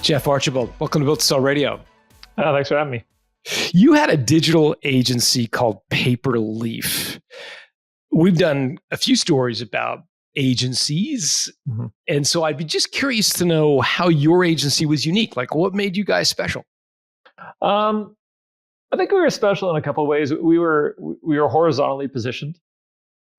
Jeff Archibald, welcome to Built to Sell Radio. Thanks for having me. You had a digital agency called Paperleaf. We've done a few stories about agencies. Mm-hmm. And so I'd be just curious to know how your agency was unique. Like, what made you guys special? I think we were special in a couple of ways. We were horizontally positioned.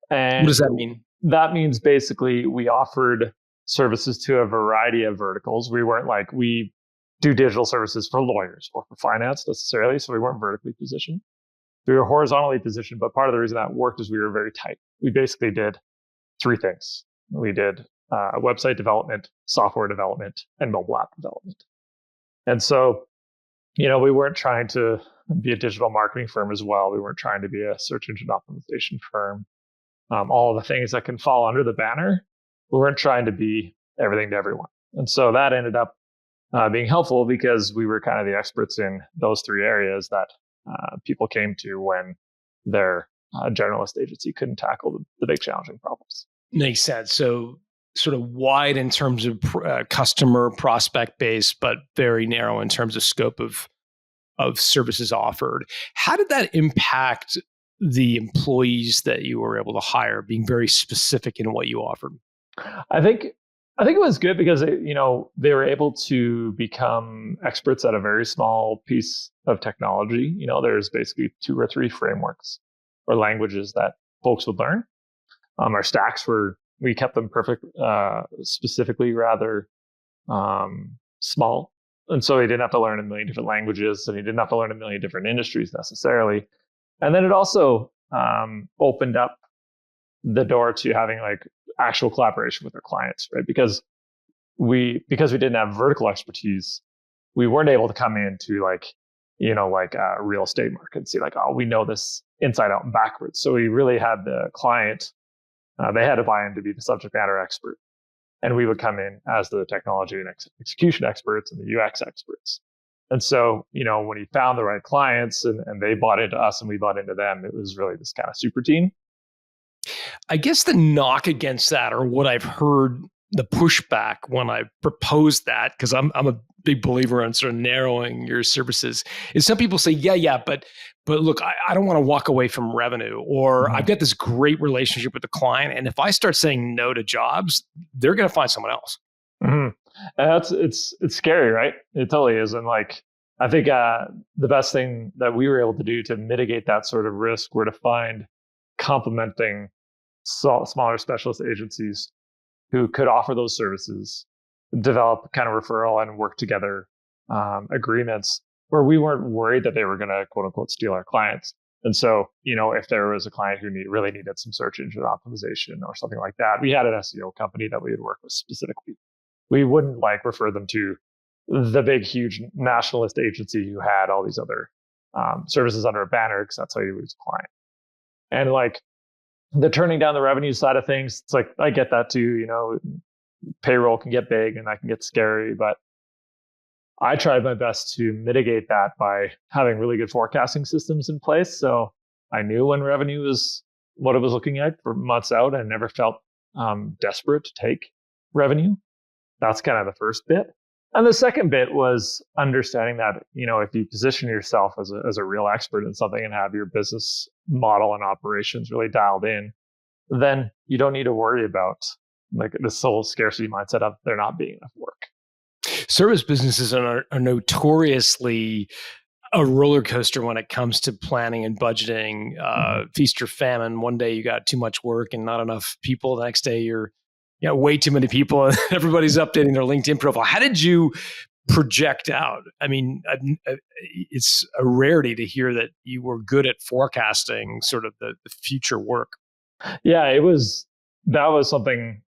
And what does that mean? That means basically we offered services to a variety of verticals. We weren't like, we do digital services for lawyers or for finance necessarily. So we weren't vertically positioned. We were horizontally positioned, but part of the reason that worked is we were very tight. We basically did three things. We did website development, software development, and mobile app development. And so, we weren't trying to be a digital marketing firm as well. We weren't trying to be a search engine optimization firm. All the things that can fall under the banner. We weren't trying to be everything to everyone. And so that ended up being helpful because we were kind of the experts in those three areas that people came to when their generalist agency couldn't tackle the big challenging problems. Makes sense. So sort of wide in terms of customer prospect base, but very narrow in terms of scope of services offered. How did that impact the employees that you were able to hire, being very specific in what you offered? I think it was good because they were able to become experts at a very small piece of technology. There's basically 2 or 3 frameworks or languages that folks would learn. Our stacks we kept them specifically rather small, and so he didn't have to learn a million different languages, and he didn't have to learn a million different industries necessarily. And then it also opened up the door to having like actual collaboration with our clients, right? Because we didn't have vertical expertise, we weren't able to come into like a real estate market and see like, oh, we know this inside out and backwards. So we really had the client, they had to buy in to be the subject matter expert. And we would come in as the technology and execution experts and the UX experts. And so, when he found the right clients and they bought into us and we bought into them, it was really this kind of super team. I guess the knock against that, or what I've heard, the pushback when I proposed that, because I'm a big believer in sort of narrowing your services, is some people say, but look, I don't want to walk away from revenue, or I've got this great relationship with the client, and if I start saying no to jobs, they're going to find someone else. Mm-hmm. And it's scary, right? It totally is. And like, I think the best thing that we were able to do to mitigate that sort of risk were to find complementing smaller specialist agencies who could offer those services, develop kind of referral and work together agreements where we weren't worried that they were going to quote unquote steal our clients. And so, if there was a client who really needed some search engine optimization or something like that, we had an SEO company that we would work with specifically. We wouldn't like refer them to the big, huge nationalist agency who had all these other services under a banner, because that's how you lose a client. And like the turning down the revenue side of things, it's like, I get that too, payroll can get big and that can get scary, but I tried my best to mitigate that by having really good forecasting systems in place. So I knew when revenue was what it was looking at for months out, and never felt desperate to take revenue. That's kind of the first bit. And the second bit was understanding that, if you position yourself as a real expert in something and have your business model and operations really dialed in, then you don't need to worry about like this whole scarcity mindset of there not being enough work. Service businesses are notoriously a roller coaster when it comes to planning and budgeting, feast or famine. One day you got too much work and not enough people. The next day you're way too many people and everybody's updating their LinkedIn profile. How did you project out? I mean, it's a rarity to hear that you were good at forecasting sort of the future work. Yeah, that was something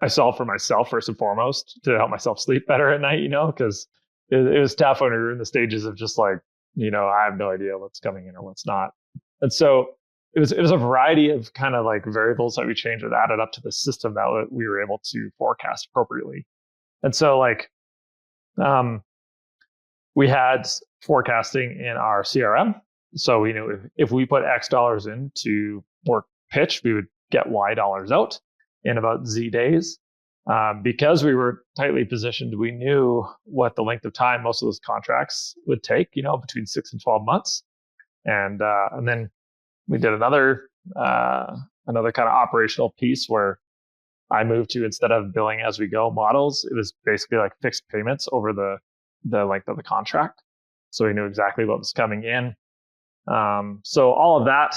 I solved for myself first and foremost to help myself sleep better at night, because it was tough when we were in the stages of just like, I have no idea what's coming in or what's not. And so it was a variety of kind of like variables that we changed that added up to the system that we were able to forecast appropriately. And so like, we had forecasting in our CRM. So we knew if we put X dollars into work pitch, we would get Y dollars out in about Z days. Because we were tightly positioned, we knew what the length of time most of those contracts would take, between 6 and 12 months. And then we did another kind of operational piece where I moved to, instead of billing as we go models, it was basically like fixed payments over the length of the contract. So we knew exactly what was coming in. So all of that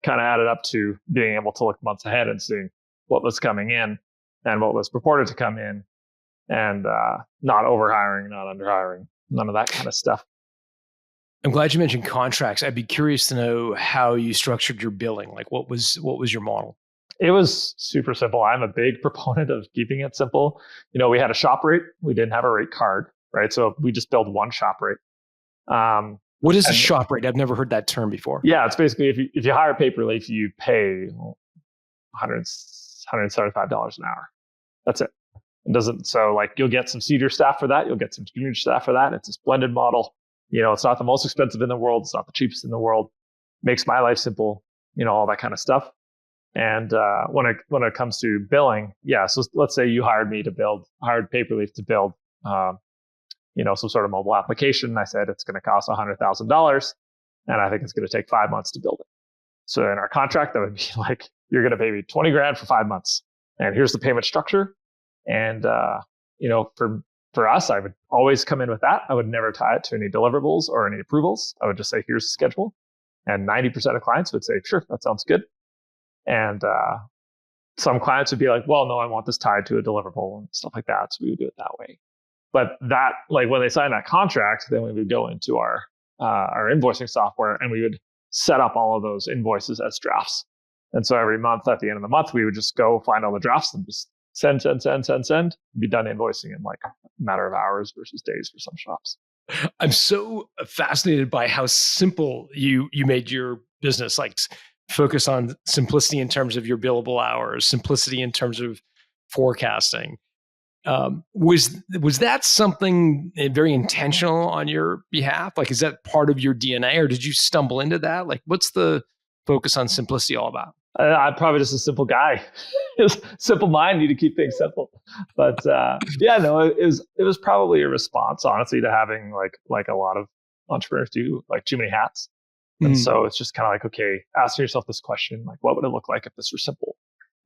kind of added up to being able to look months ahead and seeing what was coming in and what was purported to come in, and not overhiring, not underhiring, none of that kind of stuff. I'm glad you mentioned contracts. I'd be curious to know how you structured your billing. Like what was your model? It was super simple. I'm a big proponent of keeping it simple. We had a shop rate. We didn't have a rate card, right? So we just billed one shop rate. What is a shop rate? I've never heard that term before. Yeah, it's basically if you hire paper leaf, you pay $175 an hour. That's it. It doesn't, so like you'll get some senior staff for that. You'll get some junior staff for that. It's this blended model. It's not the most expensive in the world. It's not the cheapest in the world. Makes my life simple, all that kind of stuff. And when it comes to billing, yeah. So let's say you hired Paperleaf to build, some sort of mobile application. I said it's going to cost $100,000, and I think it's going to take 5 months to build it. So in our contract, that would be like, you're going to pay me $20,000 for 5 months, and here's the payment structure. And for us, I would always come in with that. I would never tie it to any deliverables or any approvals. I would just say, here's the schedule, and 90% of clients would say, sure, that sounds good. And some clients would be like, well, no, I want this tied to a deliverable and stuff like that. So we would do it that way. But that, like when they sign that contract, then we would go into our invoicing software, and we would set up all of those invoices as drafts. And so every month, at the end of the month, we would just go find all the drafts and just send, be done invoicing in like a matter of hours versus days for some shops. I'm so fascinated by how simple you made your business. Like, focus on simplicity in terms of your billable hours, simplicity in terms of forecasting. Was that something very intentional on your behalf? Like, is that part of your DNA, or did you stumble into that? Like, what's the focus on simplicity all about? I'm probably just a simple guy. Simple mind, need to keep things simple. But it was probably a response, honestly, to having like a lot of entrepreneurs do, like too many hats. And so it's just kind of like, okay, asking yourself this question, like, what would it look like if this were simple?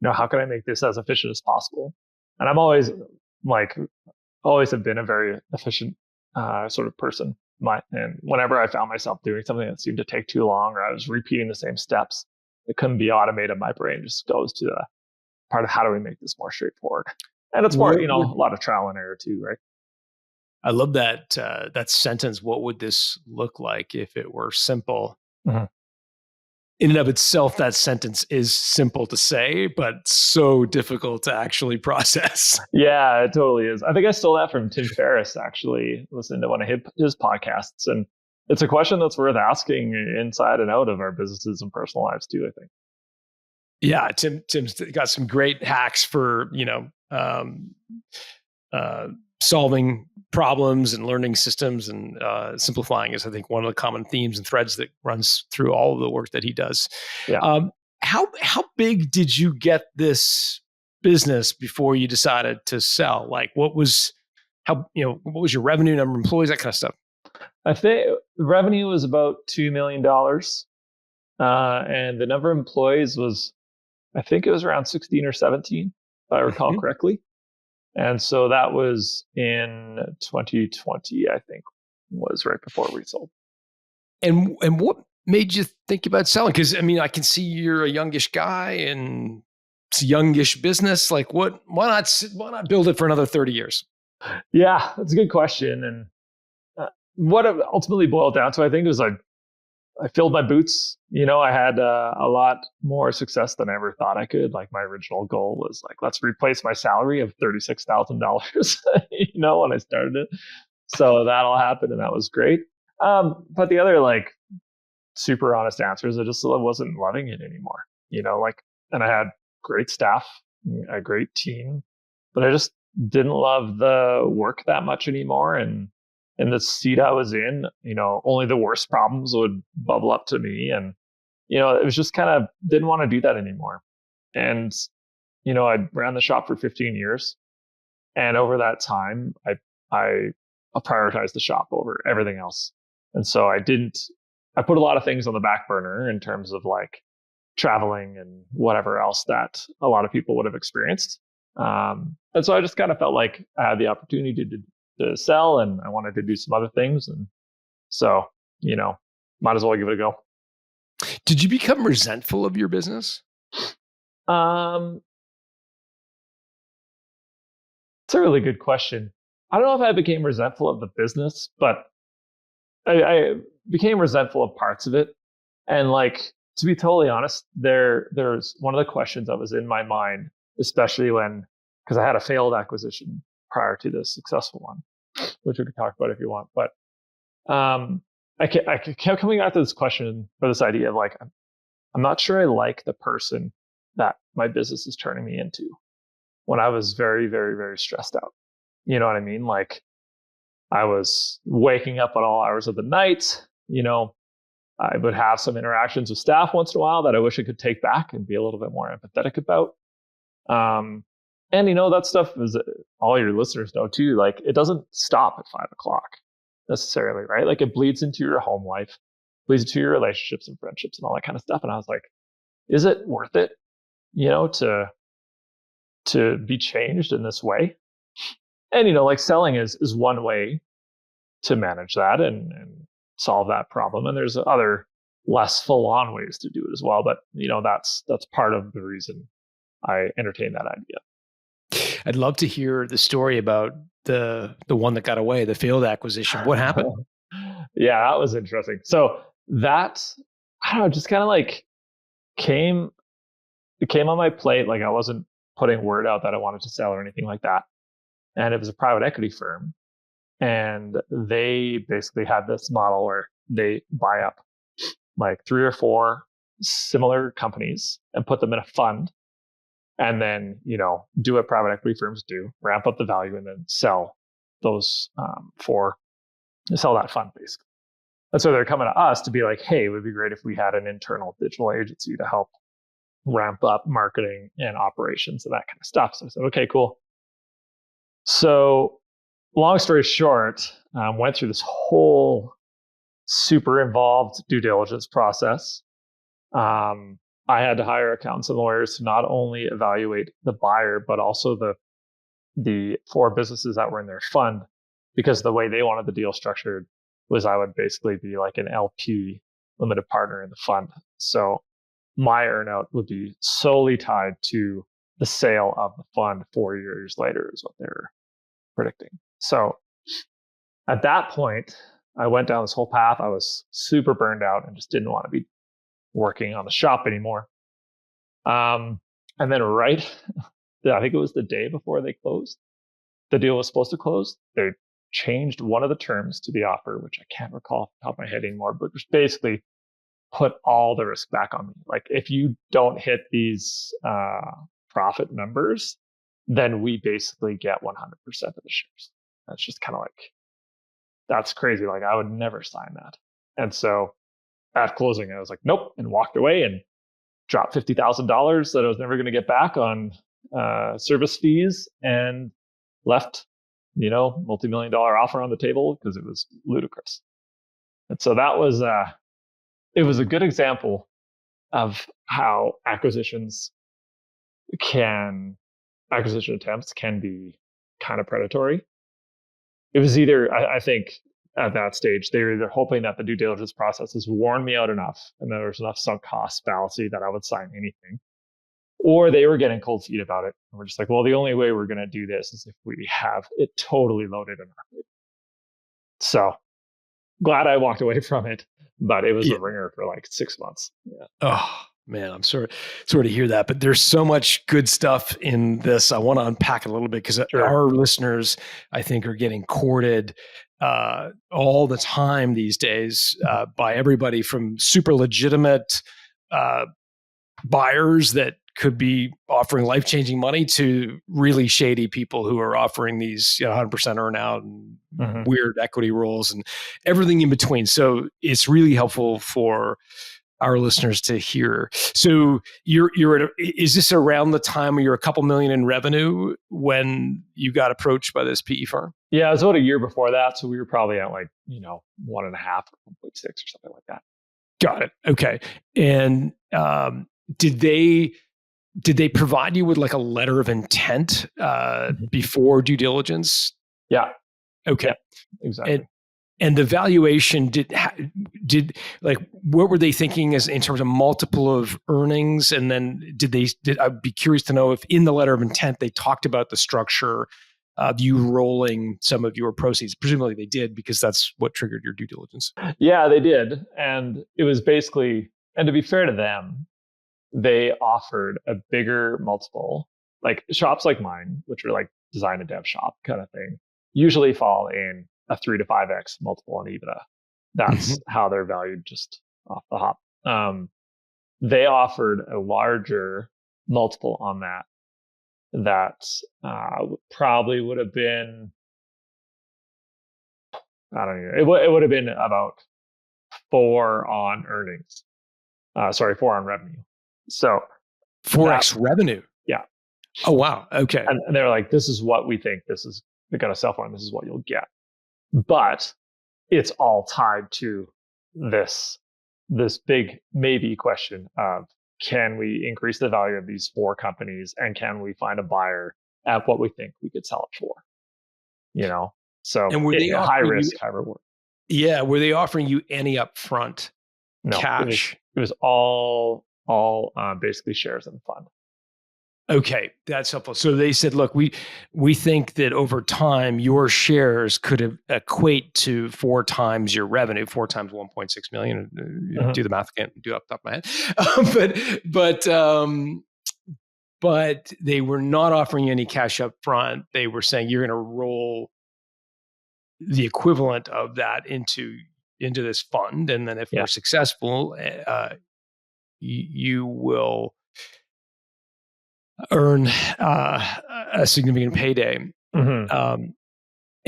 How can I make this as efficient as possible? And I'm always have been a very efficient sort of person. And whenever I found myself doing something that seemed to take too long, or I was repeating the same steps, it couldn't be automated. My brain just goes to the part of, how do we make this more straightforward? And it's more, a lot of trial and error too, right? I love that that sentence. What would this look like if it were simple? Mm-hmm. In and of itself, that sentence is simple to say, but so difficult to actually process. Yeah, it totally is. I think I stole that from Tim Ferriss, actually, listening to one of his podcasts. And it's a question that's worth asking inside and out of our businesses and personal lives too, I think. Yeah, Tim's got some great hacks for, solving problems and learning systems, and simplifying is, I think, one of the common themes and threads that runs through all of the work that he does. Yeah. How big did you get this business before you decided to sell? Like, what was your revenue, number of employees, that kind of stuff? I think the revenue was about $2 million. And the number of employees was, I think it was around 16 or 17, if I recall correctly. And so that was in 2020, I think, was right before we sold. And what made you think about selling? Because I can see you're a youngish guy and it's a youngish business. Like, why not build it for another 30 years? Yeah, that's a good question. And what it ultimately boiled down to, I think, was I filled my boots. I had a lot more success than I ever thought I could. Like, my original goal was like, let's replace my salary of $36,000, when I started it. So that all happened, and that was great. But the other super honest answer is I just wasn't loving it anymore. And I had great staff, a great team, but I just didn't love the work that much anymore. And in the seat I was in, only the worst problems would bubble up to me. And, it was just kind of, didn't want to do that anymore. And, I ran the shop for 15 years. And over that time, I prioritized the shop over everything else. And so I put a lot of things on the back burner in terms of like traveling and whatever else that a lot of people would have experienced. And so I just kind of felt like I had the opportunity to sell, and I wanted to do some other things. And so, might as well give it a go. Did you become resentful of your business? It's a really good question. I don't know if I became resentful of the business, but I became resentful of parts of it. And like, to be totally honest, there's one of the questions that was in my mind, especially because I had a failed acquisition prior to this successful one, which we could talk about if you want. But I kept coming back to this question, or this idea of like, I'm not sure I like the person that my business is turning me into, when I was very, very, very stressed out. You know what I mean? Like, I was waking up at all hours of the night. I would have some interactions with staff once in a while that I wish I could take back and be a little bit more empathetic about. And that stuff is, all your listeners know too, like, it doesn't stop at 5 o'clock necessarily, right? Like, it bleeds into your home life, bleeds into your relationships and friendships and all that kind of stuff. And I was like, is it worth it, to be changed in this way? And, like, selling is one way to manage that and solve that problem. And there's other less full-on ways to do it as well. But, that's part of the reason I entertained that idea. I'd love to hear the story about the one that got away, the failed acquisition. What happened? Yeah, that was interesting. So that, I don't know, just kind of like it came on my plate. Like, I wasn't putting word out that I wanted to sell or anything like that. And it was a private equity firm. And they basically had this model where they buy up like 3 or 4 similar companies and put them in a fund. And then, do what private equity firms do, ramp up the value, and then sell those sell that fund basically. And so they're coming to us to be like, hey, it would be great if we had an internal digital agency to help ramp up marketing and operations and that kind of stuff. So I said, okay, cool. So long story short, went through this whole super involved due diligence process. I had to hire accountants and lawyers to not only evaluate the buyer, but also the 4 businesses that were in their fund, because the way they wanted the deal structured was I would basically be like an LP, limited partner in the fund. So my earnout would be solely tied to the sale of the fund 4 years later, is what they're predicting. So at that point, I went down this whole path. I was super burned out and just didn't want to be working on the shop anymore. And then I think it was the day before they closed, the deal was supposed to close. They changed one of the terms to the offer, which I can't recall off the top of my head anymore, but just basically put all the risk back on me. Like, if you don't hit these profit numbers, then we basically get 100% of the shares. That's just kind of like, that's crazy. Like, I would never sign that. And so at closing, I was like, nope, and walked away and dropped $50,000 that I was never going to get back on service fees, and left, multi-million-dollar offer on the table because it was ludicrous. And so that was, it was a good example of how acquisition attempts can be kind of predatory. It was either, I think at that stage, they were either hoping that the due diligence process has worn me out enough and there was enough sunk cost fallacy that I would sign anything, or they were getting cold feet about it. And we're just like, well, the only way we're going to do this is if we have it totally loaded in our plate. So glad I walked away from it, but it was a ringer for like 6 months. Yeah. Oh, man, I'm sorry to hear that, but there's so much good stuff in this. I want to unpack it a little bit because our listeners, I think, are getting courted all the time these days by everybody from super legitimate buyers that could be offering life-changing money to really shady people who are offering these 100% earnout and weird equity rules and everything in between. So it's really helpful for our listeners to hear. So you're at is this around the time where you're a couple million in revenue when you got approached by this PE firm? Yeah, it was about a year before that. So we were probably at like, 1.5 or 1.6 or something like that. Got it. Okay. And did they provide you with like a letter of intent before due diligence? Yeah. Okay. Yeah, exactly. And the valuation did like, what were they thinking as in terms of multiple of earnings? And then I'd be curious to know if in the letter of intent they talked about the structure of you rolling some of your proceeds. Presumably they did, because that's what triggered your due diligence. Yeah, they did. And it was basically, and to be fair to them, they offered a bigger multiple. Like shops like mine, which are like design and dev shop kind of thing, usually fall in a 3 to 5x multiple on EBITDA. That's how they're valued just off the hop. They offered a larger multiple on that probably would have been, I don't know, it would have been about 4 on earnings. 4 on revenue. So 4x revenue. Yeah. Oh, wow. Okay. And they're like, this is what we think this is going to sell for, and this is what you'll get. But it's all tied to this big maybe question of, can we increase the value of these 4 companies, and can we find a buyer at what we think we could sell it for? So and were they high risk, high reward. Yeah. Were they offering you any upfront cash? It was all basically shares in the fund. Okay, that's helpful. So they said, look, we think that over time your shares could equate to 4 times your revenue, 4 times 1.6 million. Do the math, can't do it off the top of my head. But they were not offering any cash up front. They were saying you're going to roll the equivalent of that into this fund, and then if we're successful, you will earn a significant payday. And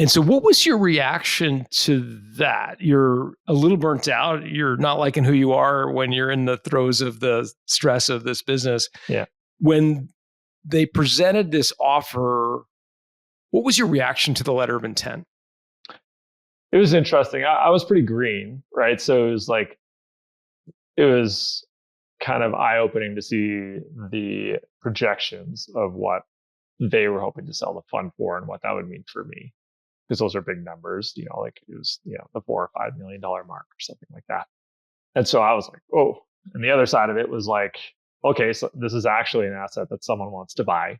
so what was your reaction to that? You're a little burnt out. You're not liking who you are when you're in the throes of the stress of this business. Yeah. When they presented this offer, what was your reaction to the letter of intent? It was interesting. I was pretty green, right? So it was kind of eye-opening to see the projections of what they were hoping to sell the fund for and what that would mean for me, because those are big numbers. Like it was the $4 or $5 million mark or something like that. And so I was like, oh. And the other side of it was like, okay, so this is actually an asset that someone wants to buy.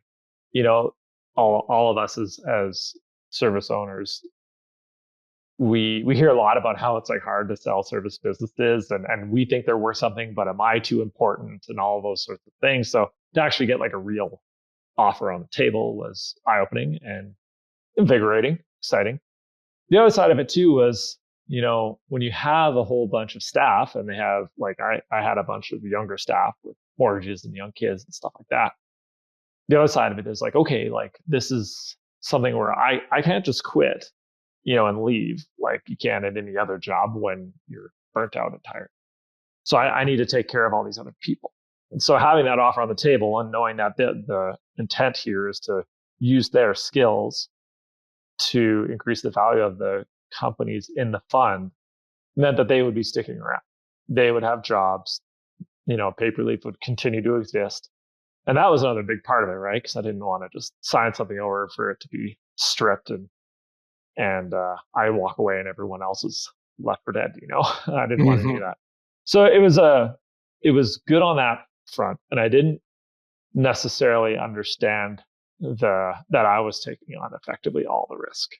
All of us as service owners, we hear a lot about how it's like hard to sell service businesses, and we think they're worth something, but am I too important, and all of those sorts of things. So to actually get like a real offer on the table was eye-opening and invigorating, exciting. The other side of it too was, when you have a whole bunch of staff, and they have like, I had a bunch of younger staff with mortgages and young kids and stuff like that. The other side of it is like, okay, like this is something where I can't just quit, and leave like you can at any other job when you're burnt out and tired. So I need to take care of all these other people. And so having that offer on the table and knowing that the intent here is to use their skills to increase the value of the companies in the fund meant that they would be sticking around. They would have jobs, Paperleaf would continue to exist. And that was another big part of it, right? Because I didn't want to just sign something over for it to be stripped and I walk away and everyone else is left for dead. I didn't want to do that. So it was good on that front, and I didn't necessarily understand that I was taking on effectively all the risk,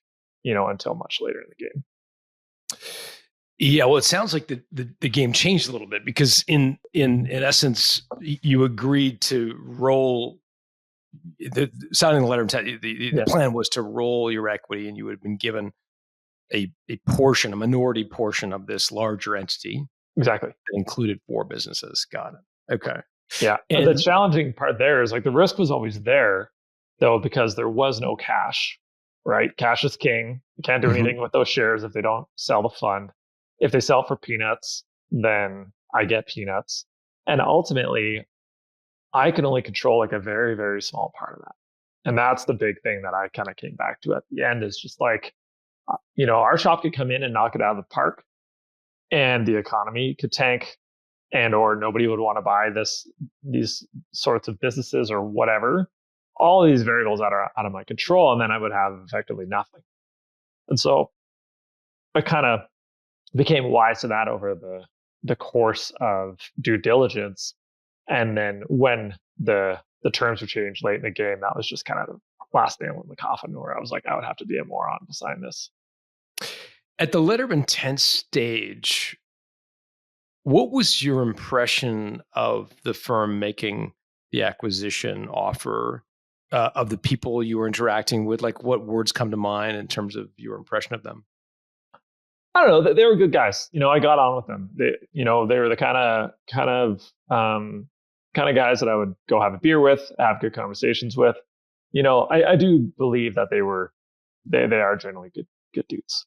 until much later in the game. Yeah, well, it sounds like the game changed a little bit, because in essence, you agreed to roll. Signing the letter of intent, the plan was to roll your equity, and you would have been given a minority portion of this larger entity. Exactly. That included 4 businesses. Got it. Okay. Yeah. And the challenging part there is like the risk was always there, though, because there was no cash, right? Cash is king. You can't do anything with those shares if they don't sell the fund. If they sell for peanuts, then I get peanuts. And ultimately, I can only control like a very, very small part of that. And that's the big thing that I kind of came back to at the end is just like, our shop could come in and knock it out of the park and the economy could tank and or nobody would want to buy these sorts of businesses or whatever. All these variables that are out of my control, and then I would have effectively nothing. And so I kind of became wise to that over the course of due diligence. And then when the terms were changed late in the game, that was just kind of the last nail in the coffin where I was like, I would have to be a moron to sign this. At the letter of intent stage, what was your impression of the firm making the acquisition offer, of the people you were interacting with? Like, what words come to mind in terms of your impression of them? I don't know. They were good guys. I got on with them. They were the kind of guys that I would go have a beer with, have good conversations with. I do believe that they are generally good dudes.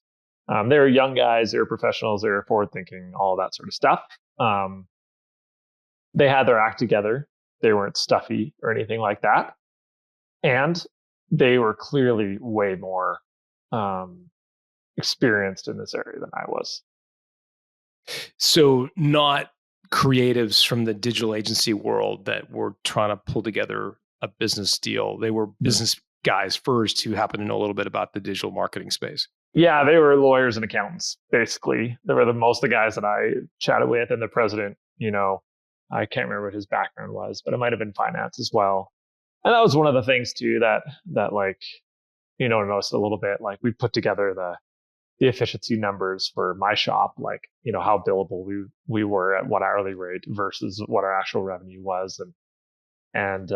They were young guys. They were professionals. They were forward thinking, all that sort of stuff. They had their act together. They weren't stuffy or anything like that. And they were clearly way more experienced in this area than I was. So not creatives from the digital agency world that were trying to pull together a business deal. They were business guys first who happened to know a little bit about the digital marketing space. Yeah, they were lawyers and accountants, basically. They were most of the guys that I chatted with, and the president, I can't remember what his background was, but it might have been finance as well. And that was one of the things too that like, noticed a little bit. Like we put together the efficiency numbers for my shop, like, how billable we were at what hourly rate versus what our actual revenue was. And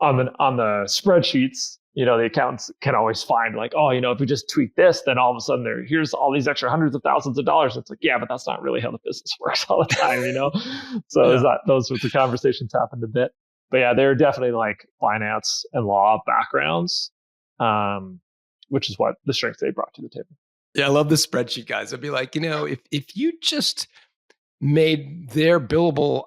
on the spreadsheets, the accountants can always find like, oh, if we just tweak this, then all of a sudden here's all these extra hundreds of thousands of dollars. It's like, yeah, but that's not really how the business works all the time, So Yeah. those sorts of conversations happened a bit. But yeah, they're definitely like finance and law backgrounds, which is what the strengths they brought to the table. Yeah, I love the spreadsheet guys. I'd be like, if you just made their billable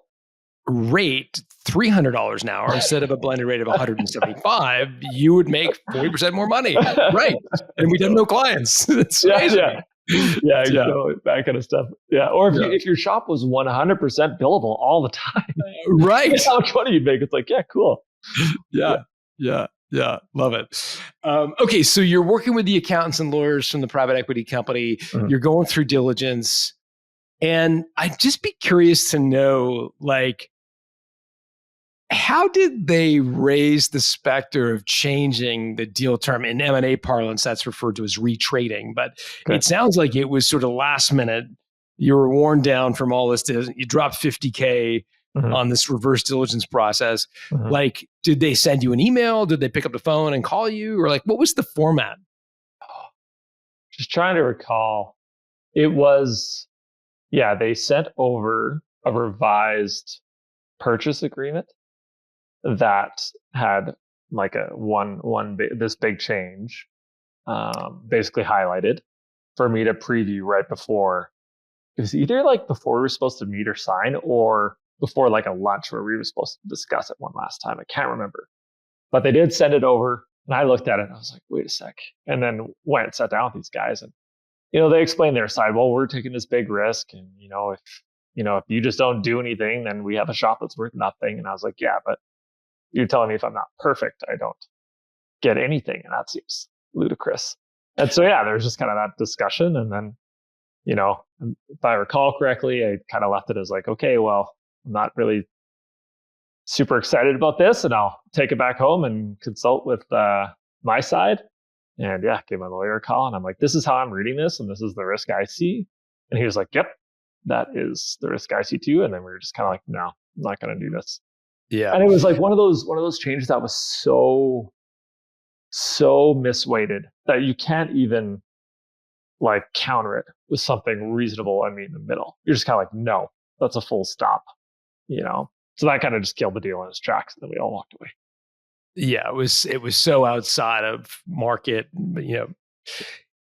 rate $300 an hour instead of a blended rate of 175, you would make 40% more money. Right. And we'd have no clients. It's amazing. Yeah, that kind of stuff. Yeah. Or if your shop was 100% billable all the time, right? How much money you'd make? It's like, yeah, cool. Yeah. Love it. Okay, so you're working with the accountants and lawyers from the private equity company. Mm-hmm. You're going through diligence, and I'd just be curious to know, like, how did they raise the specter of changing the deal term? In M&A parlance, that's referred to as retrading, but It sounds like it was sort of last minute. You were worn down from all this. You dropped $50K on this reverse diligence process. Like, did they send you an email? Did they pick up the phone and call you? Or like, what was the format? Just trying to recall. It was, they sent over a revised purchase agreement that had like this big change, basically highlighted for me to preview right before. It was either like before we were supposed to meet or sign, or before like a lunch where we were supposed to discuss it one last time. I can't remember, but they did send it over, and I looked at it and I was like, wait a sec. And then went and sat down with these guys, and they explained their side. Well, we're taking this big risk, and if you just don't do anything, then we have a shop that's worth nothing. And I was like, yeah, but you're telling me if I'm not perfect, I don't get anything, and that seems ludicrous. And so there's just kind of that discussion, and then if I recall correctly, I kind of left it as like, okay, well, I'm not really super excited about this, and I'll take it back home and consult with my side. And gave my lawyer a call, and I'm like, this is how I'm reading this, and this is the risk I see. And he was like, yep, that is the risk I see too. And then we were just kind of like, no, I'm not going to do this. Yeah. And it was like one of those changes that was so misweighted that you can't even like counter it with something reasonable and meet in the middle. You're just kind of like, no, that's a full stop, So that kind of just killed the deal in its tracks, and then we all walked away. Yeah, it was so outside of market,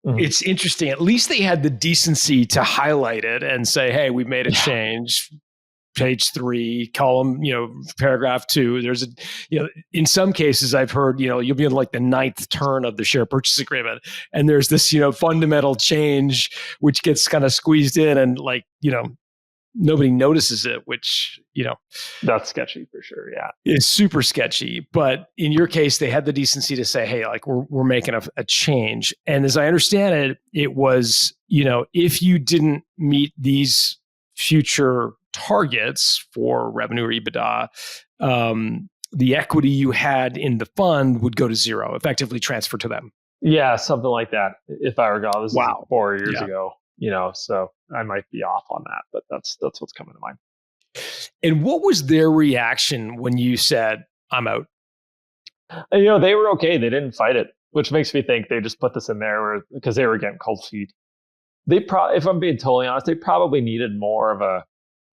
Mhm. it's interesting. At least they had the decency to highlight it and say, hey, we made a change. Page 3, column, paragraph 2. There's in some cases I've heard, you'll be in like the ninth turn of the share purchase agreement, and there's this, fundamental change which gets kind of squeezed in, and like, nobody notices it, which, That's sketchy for sure. Yeah. is super sketchy. But in your case, they had the decency to say, hey, like we're making a change. And as I understand it, it was, if you didn't meet these future targets for revenue or EBITDA, the equity you had in the fund would go to zero, effectively transferred to them. Yeah, something like that. If I recall, this is Wow. 4 years Yeah. ago, so I might be off on that, but that's what's coming to mind. And what was their reaction when you said, I'm out? And, they were okay. They didn't fight it, which makes me think they just put this in there because they were getting cold feet. If I'm being totally honest, they probably needed more of a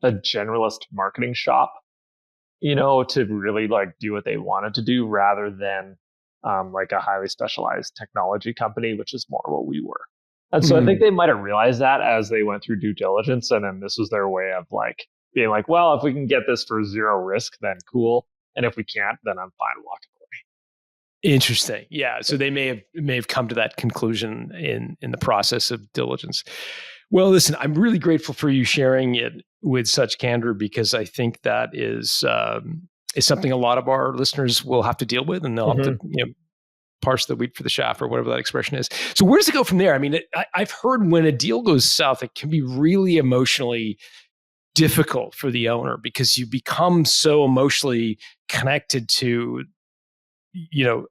generalist marketing shop, to really like do what they wanted to do rather than like a highly specialized technology company, which is more what we were. And so I think they might have realized that as they went through due diligence. And then this was their way of like being like, well, if we can get this for zero risk, then cool. And if we can't, then I'm fine walking away. Interesting. Yeah. So they may have come to that conclusion in the process of diligence. Well, listen, I'm really grateful for you sharing it with such candor, because I think that is something a lot of our listeners will have to deal with, and they'll have to parse the wheat for the chaff, or whatever that expression is. So where does it go from there? I mean, I've heard when a deal goes south, it can be really emotionally difficult for the owner, because you become so emotionally connected to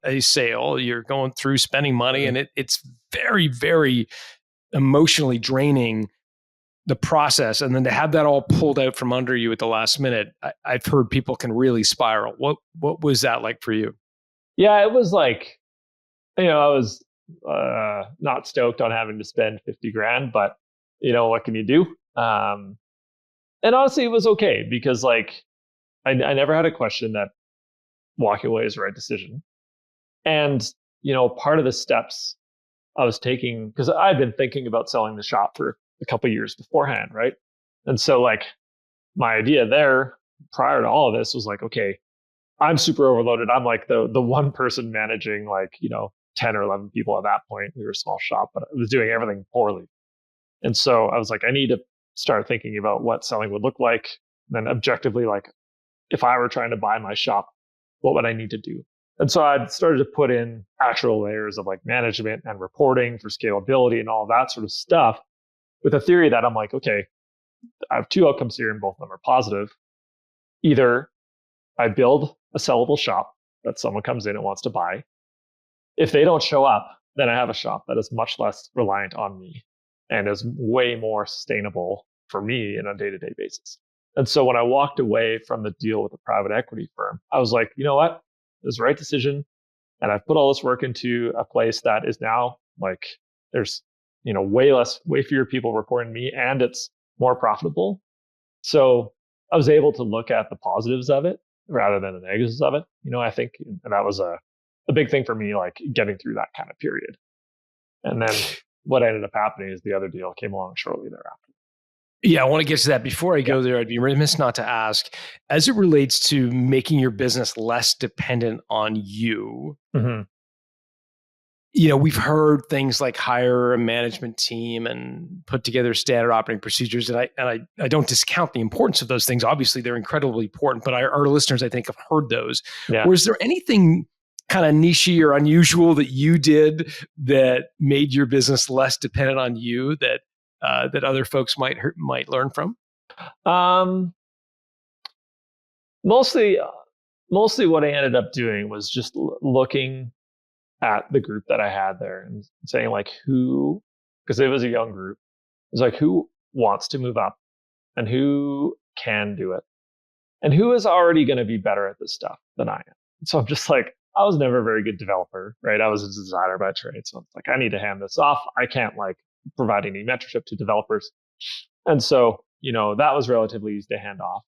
a sale. You're going through spending money, and it's very, very emotionally draining, the process. And then to have that all pulled out from under you at the last minute, I've heard people can really spiral. What was that like for you? Yeah, it was like, I was not stoked on having to spend 50 grand, but what can you do? And honestly, it was okay because like, I never had a question that walking away is the right decision. And, part of the steps I was taking, because I'd been thinking about selling the shop for a couple of years beforehand, right? And so like my idea there prior to all of this was like, okay, I'm super overloaded. I'm like the one person managing like, 10 or 11 people at that point. We were a small shop, but I was doing everything poorly. And so I was like, I need to start thinking about what selling would look like. Then objectively, like if I were trying to buy my shop, what would I need to do? And so I started to put in actual layers of like management and reporting for scalability and all that sort of stuff, with a theory that I'm like, okay, I have two outcomes here and both of them are positive. Either I build a sellable shop that someone comes in and wants to buy. If they don't show up, then I have a shop that is much less reliant on me and is way more sustainable for me in a day-to-day basis. And so when I walked away from the deal with the private equity firm, I was like, you know what? It was the right decision. And I've put all this work into a place that is now like, there's, way fewer people reporting to me, and it's more profitable. So I was able to look at the positives of it rather than the negatives of it. I think that was a big thing for me, like getting through that kind of period. And then what ended up happening is the other deal came along shortly thereafter. Yeah, I want to get to that. Before I go there, I'd be remiss not to ask, as it relates to making your business less dependent on you, we've heard things like hire a management team and put together standard operating procedures. And I don't discount the importance of those things. Obviously, they're incredibly important, but our listeners, I think, have heard those. Yeah. Was there anything kind of niche or unusual that you did that made your business less dependent on you that other folks might learn from? Mostly what I ended up doing was just looking at the group that I had there and saying like because it was a young group, it was like who wants to move up and who can do it and who is already going to be better at this stuff than I am. So I'm just like, I was never a very good developer, right? I was a designer by trade. So it's like, I need to hand this off. I can't like provide any mentorship to developers. And so, that was relatively easy to hand off.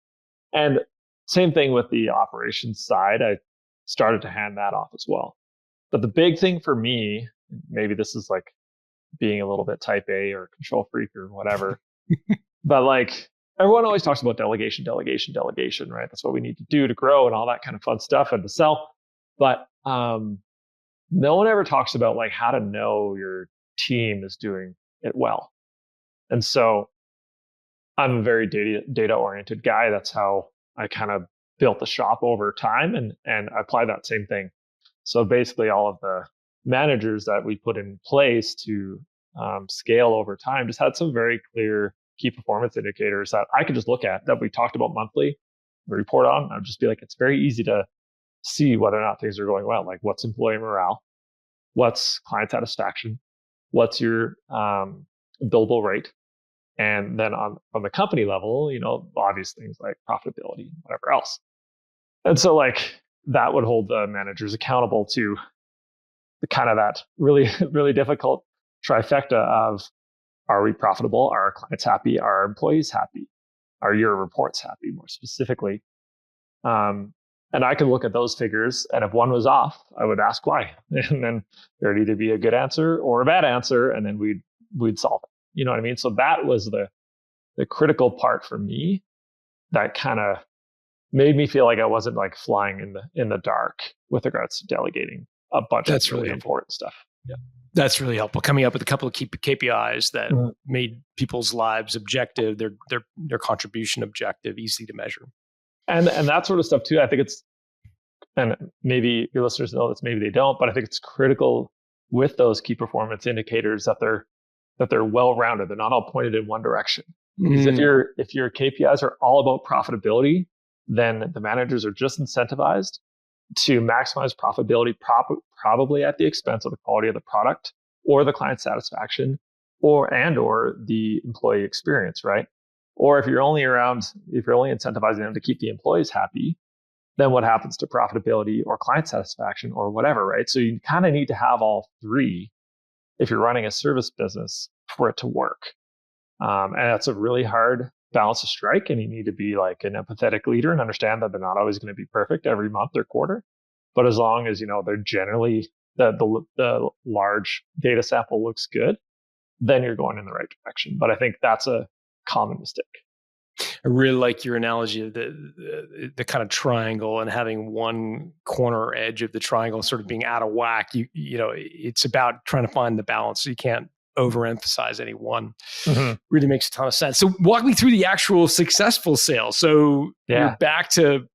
And same thing with the operations side. I started to hand that off as well. But the big thing for me, maybe this is like being a little bit type A or control freak or whatever. But like everyone always talks about delegation, right? That's what we need to do to grow and all that kind of fun stuff and to sell. But no one ever talks about like how to know your team is doing it well. And so I'm a very data oriented guy. That's how I kind of built the shop over time, and I apply that same thing. So basically all of the managers that we put in place to scale over time just had some very clear key performance indicators that I could just look at that we talked about monthly, we report on. I'd just be like, it's very easy to see whether or not things are going well. Like what's employee morale, what's client satisfaction, what's your billable rate, and then on the company level, obvious things like profitability and whatever else. And so like that would hold the managers accountable to the kind of that really, really difficult trifecta of, are we profitable? Are our clients happy? Are our employees happy? Are your reports happy, more specifically? And I could look at those figures, and if one was off, I would ask why. And then there'd either be a good answer or a bad answer, and then we'd solve it. You know what I mean? So that was the critical part for me that kind of made me feel like I wasn't like flying in the dark with regards to delegating a bunch of really important stuff. Yeah. That's really helpful. Coming up with a couple of KPIs that made people's lives objective, their contribution objective, easy to measure. And that sort of stuff too. I think it's, and maybe your listeners know this, maybe they don't, but I think it's critical with those key performance indicators that they're well-rounded. They're not all pointed in one direction. Because if your KPIs are all about profitability, then the managers are just incentivized to maximize profitability, probably at the expense of the quality of the product or the client satisfaction or the employee experience, right? Or if you're only incentivizing them to keep the employees happy, then what happens to profitability or client satisfaction or whatever, right? So you kind of need to have all three if you're running a service business for it to work. And that's a really hard balance to strike, and you need to be like an empathetic leader and understand that they're not always going to be perfect every month or quarter. But as long as they're generally the large data sample looks good, then you're going in the right direction. But I think that's a common mistake. I really like your analogy of the kind of triangle and having one corner edge of the triangle sort of being out of whack. It's about trying to find the balance. So you can't overemphasize any one. Really makes a ton of sense. So walk me through the actual successful sale. So you're back to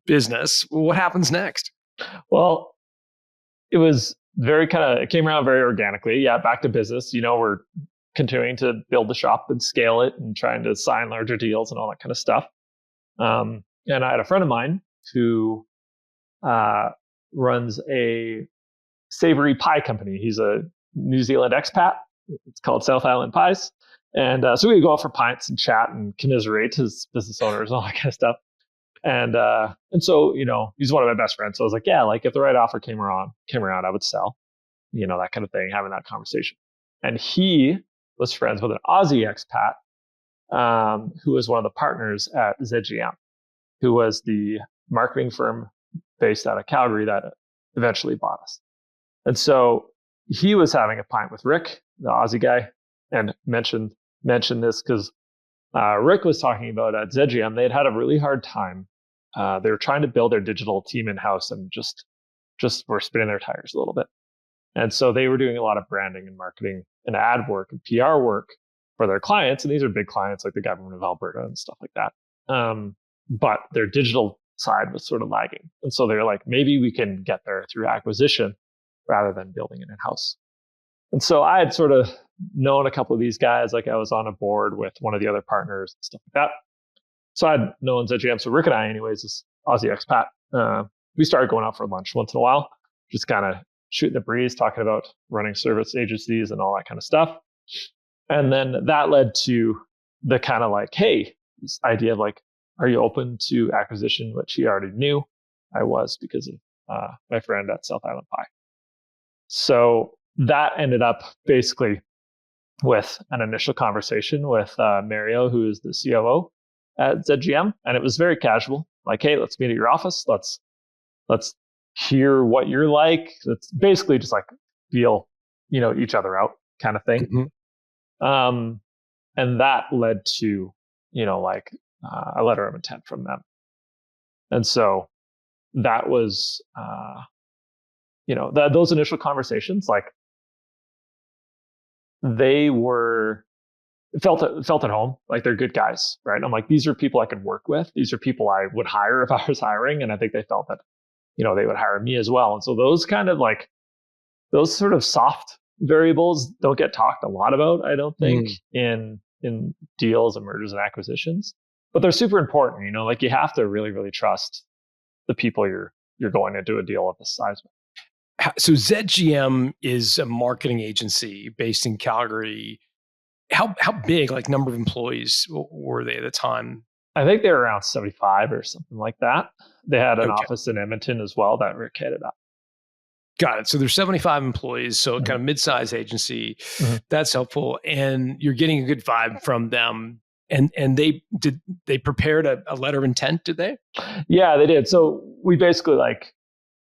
business. What happens next? Well, it came around very organically. Yeah, back to business. We're continuing to build the shop and scale it and trying to sign larger deals and all that kind of stuff. And I had a friend of mine who runs a savory pie company. He's a New Zealand expat. It's called South Island Pies. And so we would go out for pints and chat and commiserate as business owners and all that kind of stuff. And so, he's one of my best friends. So I was like, yeah, like if the right offer came around, I would sell, that kind of thing, having that conversation. And he was friends with an Aussie expat who was one of the partners at ZGM, who was the marketing firm based out of Calgary that eventually bought us. And so he was having a pint with Rick, the Aussie guy, and mentioned this because Rick was talking about at ZGM, they had a really hard time. They were trying to build their digital team in-house and just were spinning their tires a little bit. And so they were doing a lot of branding and marketing and ad work and PR work for their clients. And these are big clients like the government of Alberta and stuff like that. But their digital side was sort of lagging. And so they're like, maybe we can get there through acquisition rather than building it in-house. And so I had sort of known a couple of these guys, like I was on a board with one of the other partners and stuff like that. So I'd known ZGM. So Rick and I, anyways, this Aussie expat, we started going out for lunch once in a while, just kind of shooting the breeze, talking about running service agencies and all that kind of stuff. And then that led to the kind of like, hey, this idea of like, are you open to acquisition, which he already knew I was because of my friend at South Island Pie. So that ended up basically with an initial conversation with Mario, who is the COO at ZGM. And it was very casual, like, hey, let's meet at your office. Let's hear what you're like. Let's basically just like feel, each other out kind of thing. Mm-hmm. And that led to, a letter of intent from them. And so that was, those initial conversations, like they felt at home, like they're good guys, right? And I'm like, these are people I could work with. These are people I would hire if I was hiring. And I think they felt that, they would hire me as well. And so those sort of soft variables don't get talked a lot about, I don't think, in deals and mergers and acquisitions, but they're super important. Like you have to really, really trust the people you're going into a deal of this size with. So ZGM is a marketing agency based in Calgary. How big, like number of employees, were they at the time? I think they were around 75 or something like that. They had an office in Edmonton as well that Rick headed up. Got it. So there's 75 employees, so kind of mid-sized agency. That's helpful. And you're getting a good vibe from them. And they prepared a letter of intent, did they? Yeah, they did. So we basically, like,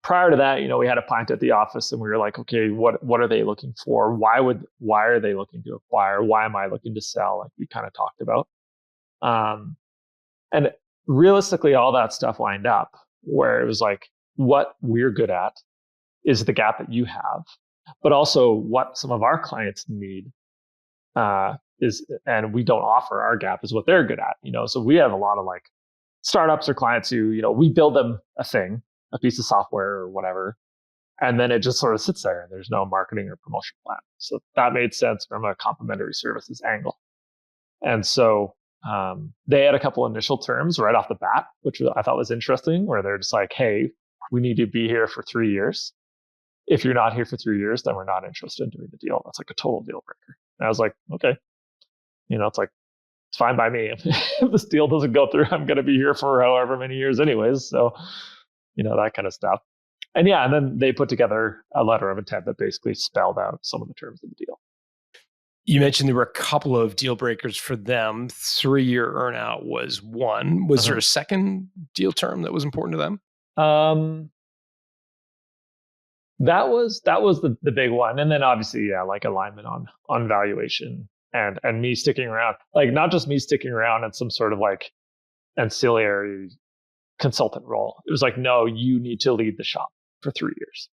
prior to that, we had a pint at the office and we were like, okay, what are they looking for? Why are they looking to acquire? Why am I looking to sell? Like we kind of talked about. And realistically, all that stuff lined up where it was like, what we're good at is the gap that you have, but also what some of our clients need and we don't offer. Our gap is what they're good at, so we have a lot of like startups or clients who, we build them a piece of software or whatever, and then it just sort of sits there and there's no marketing or promotion plan. So that made sense from a complementary services angle. And so they had a couple initial terms right off the bat, which I thought was interesting, where they're just like, hey, we need to be here for 3 years. If you're not here for 3 years, then we're not interested in doing the deal. That's like a total deal breaker. And I was like, okay, it's like, it's fine by me. If this deal doesn't go through, I'm going to be here for however many years anyways. So, that kind of stuff. And and then they put together a letter of intent that basically spelled out some of the terms of the deal. You mentioned there were a couple of deal breakers for them. 3-year earnout was one. Was there a second deal term that was important to them? That was the big one. And then obviously, like alignment on valuation and me sticking around, like not just me sticking around in some sort of like ancillary consultant role. It was like, no, you need to lead the shop for 3 years,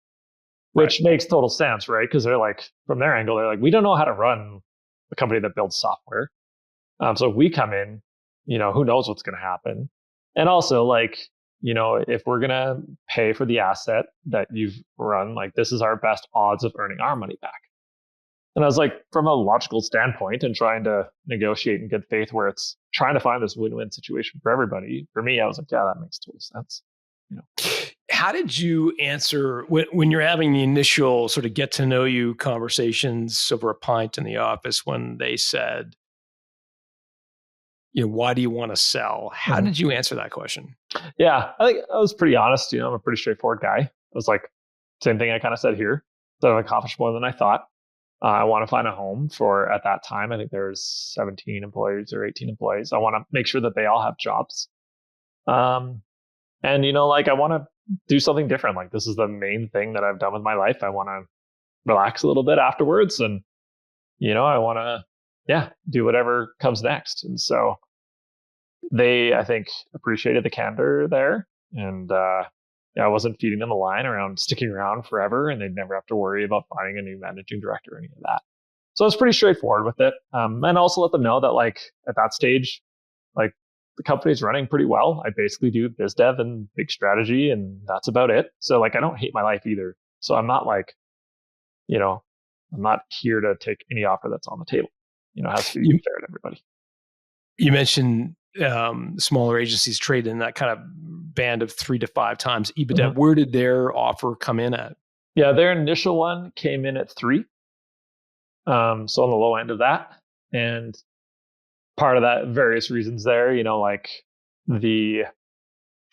which makes total sense, right? Because they're like, from their angle, they're like, we don't know how to run a company that builds software. So if we come in, who knows what's going to happen. And also like, if we're going to pay for the asset that you've run, like this is our best odds of earning our money back. And I was like, from a logical standpoint and trying to negotiate in good faith where it's trying to find this win-win situation for everybody, for me, I was like, yeah, that makes total sense. How did you answer when you're having the initial sort of get to know you conversations over a pint in the office when they said, why do you want to sell? How did you answer that question? Yeah, I think I was pretty honest. I'm a pretty straightforward guy. I was like, same thing I kind of said here, that I've accomplished more than I thought. I want to find a home for, at that time, I think there's 17 employees or 18 employees. I want to make sure that they all have jobs. And, like I want to do something different. Like this is the main thing that I've done with my life. I want to relax a little bit afterwards. And, I want to, do whatever comes next. And so they, I think, appreciated the candor there. And I wasn't feeding them a line around sticking around forever and they'd never have to worry about finding a new managing director or any of that. So I was pretty straightforward with it. And also let them know that like at that stage, like the company's running pretty well. I basically do biz dev and big strategy and that's about it. So like I don't hate my life either. So I'm not like, I'm not here to take any offer that's on the table. It has to be fair to everybody. You mentioned smaller agencies trade in that kind of band of 3 to 5 times EBITDA. Where did their offer come in at? Yeah, their initial one came in at 3. So on the low end of that. And part of that, various reasons there, like we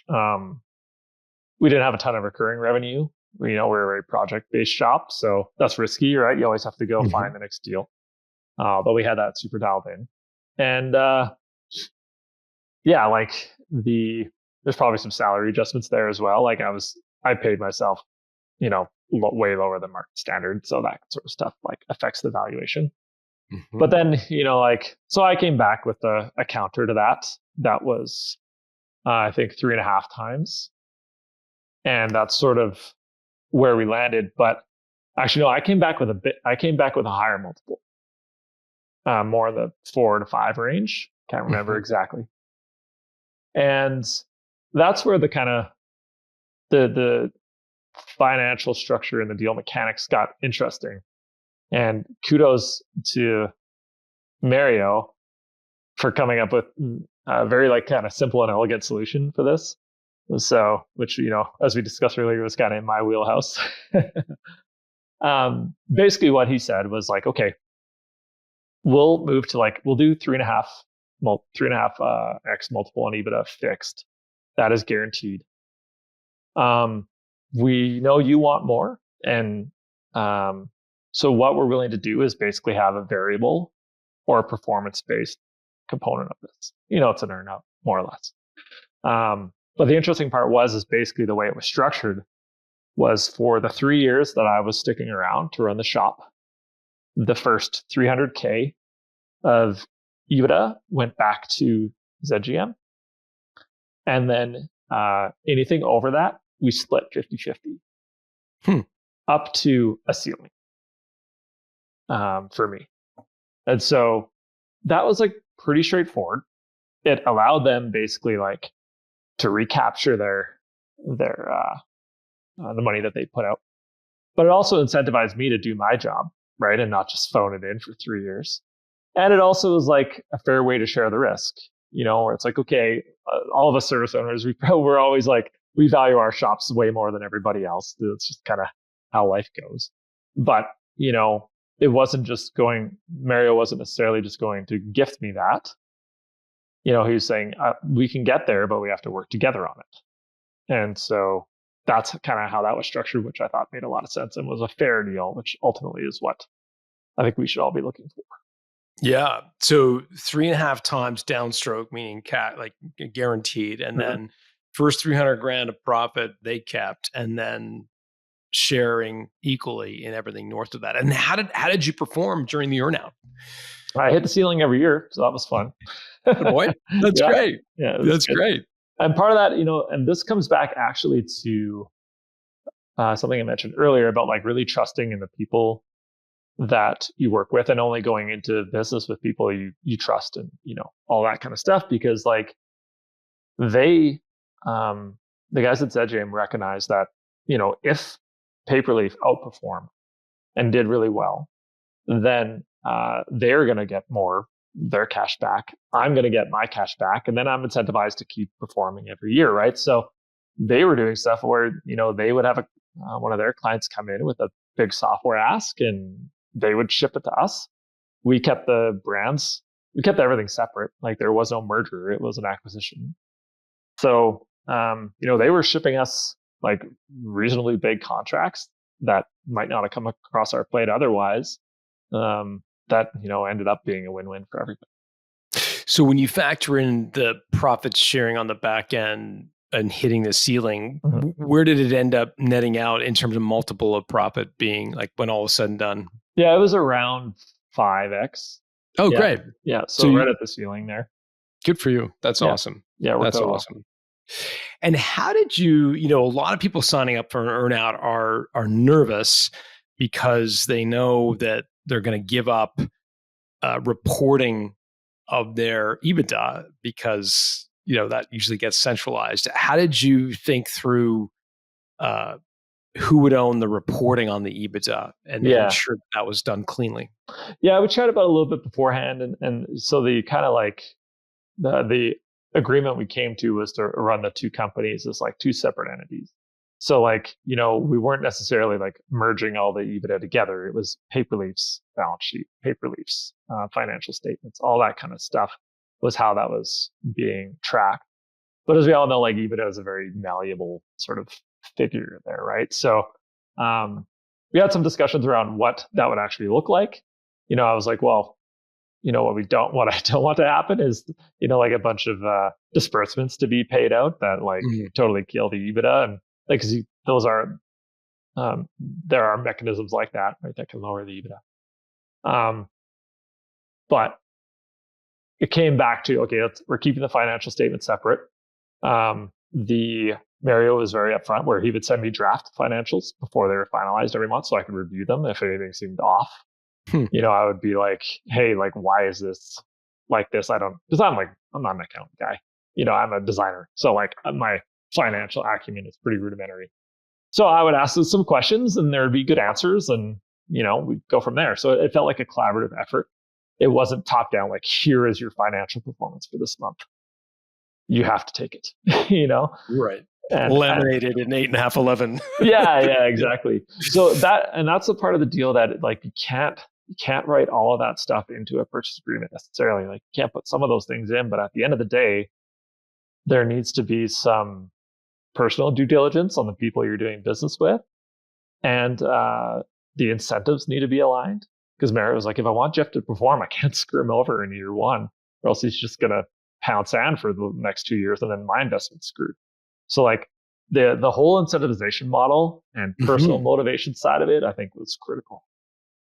didn't have a ton of recurring revenue. We're a very project-based shop, so that's risky, right? You always have to go find the next deal. But we had that super dialed in. And like there's probably some salary adjustments there as well. Like I paid myself way lower than market standard. So that sort of stuff like affects the valuation. Mm-hmm. But then, so I came back with a counter to that. That was, I think, 3.5 times. And that's sort of where we landed. But actually, no, I came back with a higher multiple, more in the 4 to 5 range. Can't remember exactly. And that's where the kind of the financial structure and the deal mechanics got interesting. And kudos to Mario for coming up with a very like kind of simple and elegant solution for this. So, which, as we discussed earlier, was kind of in my wheelhouse. Basically what he said was like, okay, we'll move to we'll do 3.5 x multiple on EBITDA fixed. That is guaranteed. We know you want more. And so what we're willing to do is basically have a variable or a performance-based component of this. It's an earnout, more or less. But the interesting part is basically the way it was structured was for the 3 years that I was sticking around to run the shop, the first $300K of EBITDA went back to ZGM. And then anything over that, we split 50-50 up to a ceiling for me. And so that was pretty straightforward. It allowed them basically to recapture their the money that they put out. But it also incentivized me to do my job, right? And not just phone it in for 3 years. And it also was a fair way to share the risk, where it's okay, all of us service owners, we're always we value our shops way more than everybody else. It's just kind of how life goes. But, it wasn't just Mario wasn't necessarily just going to gift me that. He was saying, we can get there, but we have to work together on it. And so that's kind of how that was structured, which I thought made a lot of sense and was a fair deal, which ultimately is what I think we should all be looking for. Yeah. So 3.5 times downstroke, meaning guaranteed. And then first 300 grand of profit they kept, and then sharing equally in everything north of that. And how did you perform during the earnout? I hit the ceiling every year, so that was fun. Good boy. That's great. Yeah, that's good. Great. And part of that, and this comes back actually to something I mentioned earlier about really trusting in the people that you work with and only going into business with people you trust and, all that kind of stuff. Because they, the guys at ZJM recognize that, if Paperleaf outperformed and did really well, then they're going to get their cash back. I'm going to get my cash back. And then I'm incentivized to keep performing every year, right? So they were doing stuff where, they would have one of their clients come in with a big software ask and they would ship it to us. We kept the brands, we kept everything separate. There was no merger, it was an acquisition. So, they were shipping us reasonably big contracts that might not have come across our plate otherwise. That, ended up being a win-win for everybody. So when you factor in the profit sharing on the back end and hitting the ceiling, where did it end up netting out in terms of multiple of profit being when all was said and done? Yeah, it was around 5x. Oh, great. Yeah, so right at the ceiling there. Good for you. That's awesome. Yeah, that's awesome. And how did you, a lot of people signing up for an earnout are nervous because they know that they're going to give up reporting of their EBITDA because, that usually gets centralized. How did you think through who would own the reporting on the EBITDA and ensure that was done cleanly? Yeah, we chatted about it a little bit beforehand. And so the kind of the agreement we came to was to run the two companies as two separate entities. So we weren't necessarily merging all the EBITDA together. It was Paperleaf's balance sheet, Paperleaf's financial statements, all that kind of stuff was how that was being tracked. But as we all know, EBITDA is a very malleable sort of figure there, right? So we had some discussions around what that would actually look like. I was well, what I don't want to happen is, a bunch of disbursements to be paid out that totally kill the EBITDA. And because those are there are mechanisms like that, right, that can lower the EBITDA. But it came back to, okay, we're keeping the financial statement separate. The Mario was very upfront where he would send me draft financials before they were finalized every month so I could review them if anything seemed off. I would be like, hey, like, why is this like this? Because I'm not an accountant guy. I'm a designer. So like my financial acumen is pretty rudimentary. So I would ask them some questions and there'd be good answers and, we'd go from there. So it felt like a collaborative effort. It wasn't top down, like, here is your financial performance for this month. You have to take it, Right. And laminated in 8.5, 11. yeah, exactly. So that's a part of the deal that like you can't write all of that stuff into a purchase agreement necessarily. Like you can't put some of those things in, but at the end of the day, there needs to be some personal due diligence on the people you're doing business with, and the incentives need to be aligned. Because Mary was like, if I want Jeff to perform, I can't screw him over in year one, or else he's just gonna pound sand for the next 2 years, and then my investment's screwed. So like the whole incentivization model and personal motivation side of it, I think, was critical.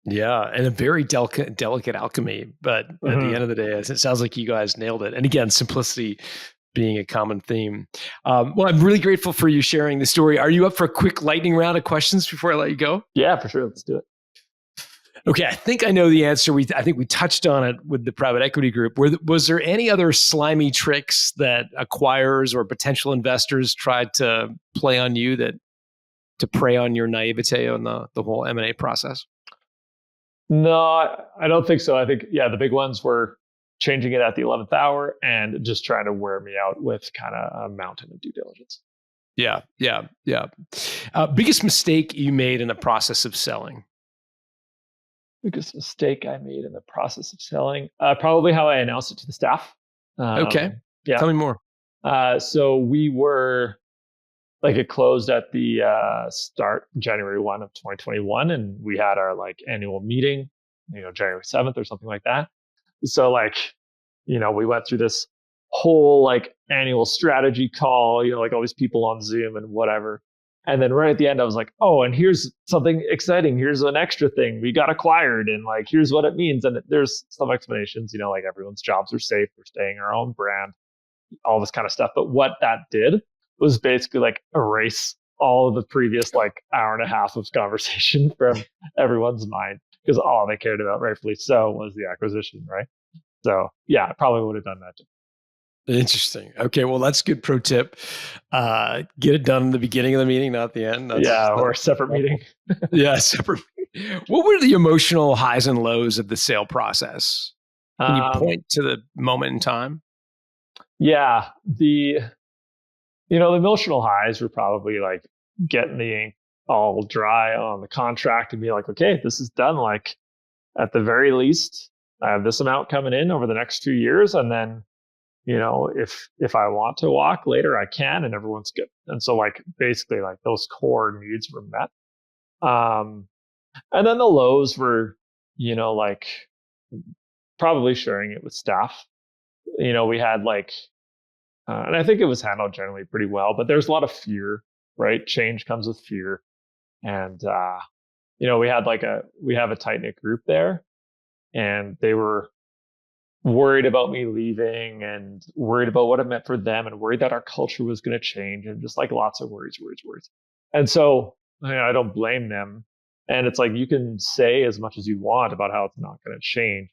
Yeah, and a very delicate alchemy. But at the end of the day, it sounds like you guys nailed it. And again, simplicity being a common theme. Well, I'm really grateful for you sharing the story. Are you up for a quick lightning round of questions before I let you go? Yeah, for sure. Let's do it. Okay, I think I know the answer. I think we touched on it with the private equity group. Was there any other slimy tricks that acquirers or potential investors tried to play on you to prey on your naivete on the whole M&A process? No, I don't think so. I think, the big ones were changing it at the 11th hour and just trying to wear me out with kind of a mountain of due diligence. Yeah. Biggest mistake you made in the process of selling? Biggest mistake I made in the process of selling? Probably how I announced it to the staff. Okay. Yeah. Tell me more. So we were, like, it closed at the start January 1 of 2021, and we had our like annual meeting, January 7th or something like that. So like, we went through this whole like annual strategy call, like all these people on Zoom and whatever. And then right at the end, I was like, oh, and here's something exciting. Here's an extra thing. We got acquired, and like, here's what it means. And there's some explanations, like everyone's jobs are safe. We're staying our own brand, all this kind of stuff. But what that did was basically like erase all of the previous like hour and a half of conversation from everyone's mind, because all they cared about, rightfully so, was the acquisition, right? So yeah, I probably would have done that too. Interesting. Okay, well, that's a good pro tip. Get it done in the beginning of the meeting, not the end. Or a separate meeting. Yeah, separate. What were the emotional highs and lows of the sale process? Can you point to the moment in time? Yeah, the emotional highs were probably like getting the ink all dry on the contract and be like, okay, this is done. Like, at the very least, I have this amount coming in over the next 2 years, and then if I want to walk later, I can, and everyone's good. And so like basically like those core needs were met. And then the lows were, like probably sharing it with staff. We had like, and I think it was handled generally pretty well, but there's a lot of fear, right? Change comes with fear. And, we have a tight knit group there, and they were worried about me leaving and worried about what it meant for them and worried that our culture was going to change, and just like lots of worries. And so I don't blame them. And it's like, you can say as much as you want about how it's not going to change,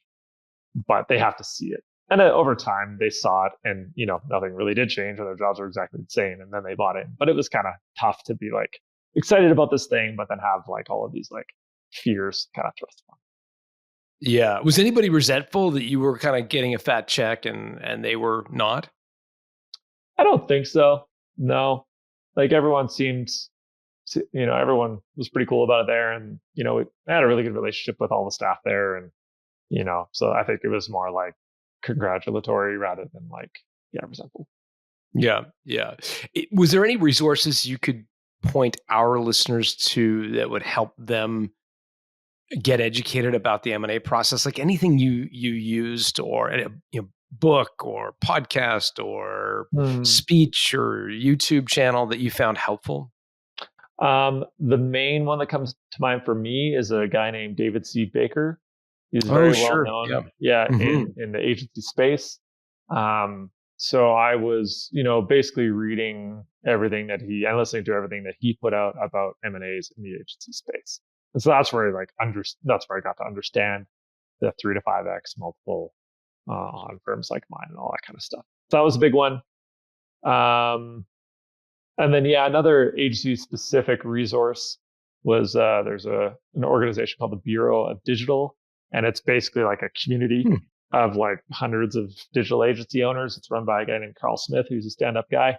but they have to see it. And over time they saw it, and, nothing really did change, and their jobs are exactly the same. And then they bought in. But it was kind of tough to be like excited about this thing, but then have like all of these like fears kind of thrust on. Yeah. Was anybody resentful that you were kind of getting a fat check and they were not? I don't think so. No. Like, everyone seemed, everyone was pretty cool about it there. And, we had a really good relationship with all the staff there. And, so I think it was more like congratulatory rather than like, resentful. Yeah. Was there any resources you could point our listeners to that would help them get educated about the M&A process? Like anything you used, or book or podcast or speech or YouTube channel that you found helpful? The main one that comes to mind for me is a guy named David C. Baker. He's Oh, very well sure. known, Yeah. Hmm. in the agency space. So I was, basically reading everything that and listening to everything that he put out about M&As in the agency space. And so that's where that's where I got to understand the 3 to 5x multiple on firms like mine and all that kind of stuff. So that was a big one. Um, and then, another agency specific resource was there's an organization called the Bureau of Digital, and it's basically like a community of like hundreds of digital agency owners. It's run by a guy named Carl Smith, who's a stand-up guy.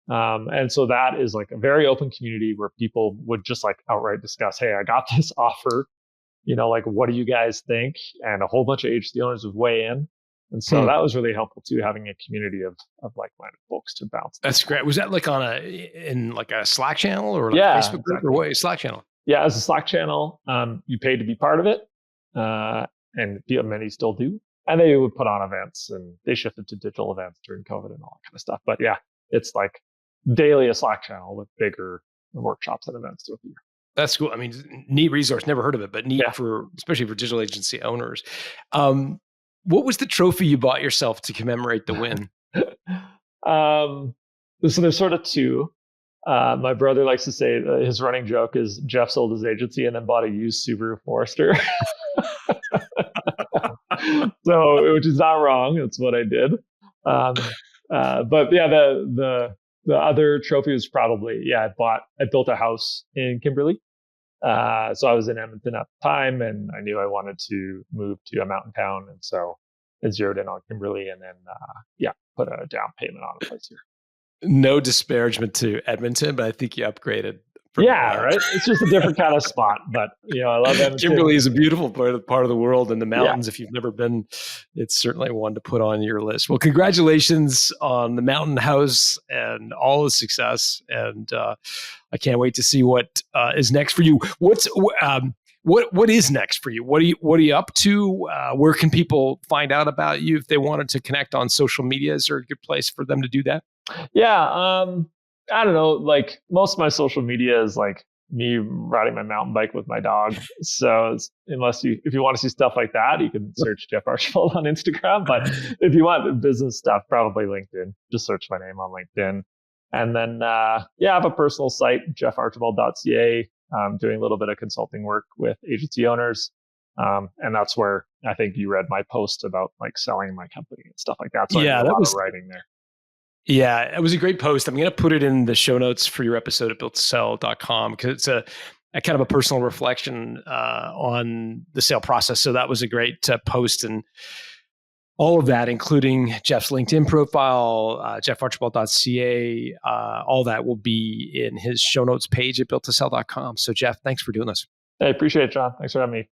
And so that is like a very open community where people would just like outright discuss, hey, I got this offer, like, what do you guys think? And a whole bunch of agency owners would weigh in. And so that was really helpful too, having a community of like-minded folks to bounce. That's great. Was that like in like a Slack channel or like Yeah, Facebook group or what? Slack channel? Yeah, as a Slack channel, you paid to be part of it, and many still do. And they would put on events, and they shifted to digital events during COVID and all that kind of stuff. But yeah, it's like daily a Slack channel with bigger workshops and events throughout the year. That's cool. I mean, neat resource. Never heard of it, but neat especially for digital agency owners. What was the trophy you bought yourself to commemorate the win? So there's sort of two. My brother likes to say his running joke is Jeff sold his agency and then bought a used Subaru Forester. So, which is not wrong. That's what I did. But yeah, the other trophy was probably, I built a house in Kimberley. So I was in Edmonton at the time, and I knew I wanted to move to a mountain town. And so I zeroed in on Kimberley, and then, put a down payment on a place here. No disparagement to Edmonton, but I think you upgraded. Right. It's just a different kind of spot, but I love Edmonton. Kimberley is a beautiful part of the world, and the mountains. If you've never been, it's certainly one to put on your list. Well, congratulations on the mountain house and all the success, and I can't wait to see what is next for you. What is next for you? What are you up to? Where can people find out about you if they wanted to connect on social media? Is there a good place for them to do that? Yeah. I don't know, like most of my social media is like me riding my mountain bike with my dog. So if you want to see stuff like that, you can search Jeff Archibald on Instagram. But if you want business stuff, probably LinkedIn. Just search my name on LinkedIn. And then, I have a personal site, jeffarchibald.ca. I'm doing a little bit of consulting work with agency owners. And that's where I think you read my post about like selling my company and stuff like that. So I did a lot of writing there. Yeah, it was a great post. I'm going to put it in the show notes for your episode at builttosell.com because it's a kind of a personal reflection on the sale process. So that was a great post, and all of that, including Jeff's LinkedIn profile, jeffarchibald.ca, all that will be in his show notes page at builttosell.com. So Jeff, thanks for doing this. I appreciate it, John. Thanks for having me.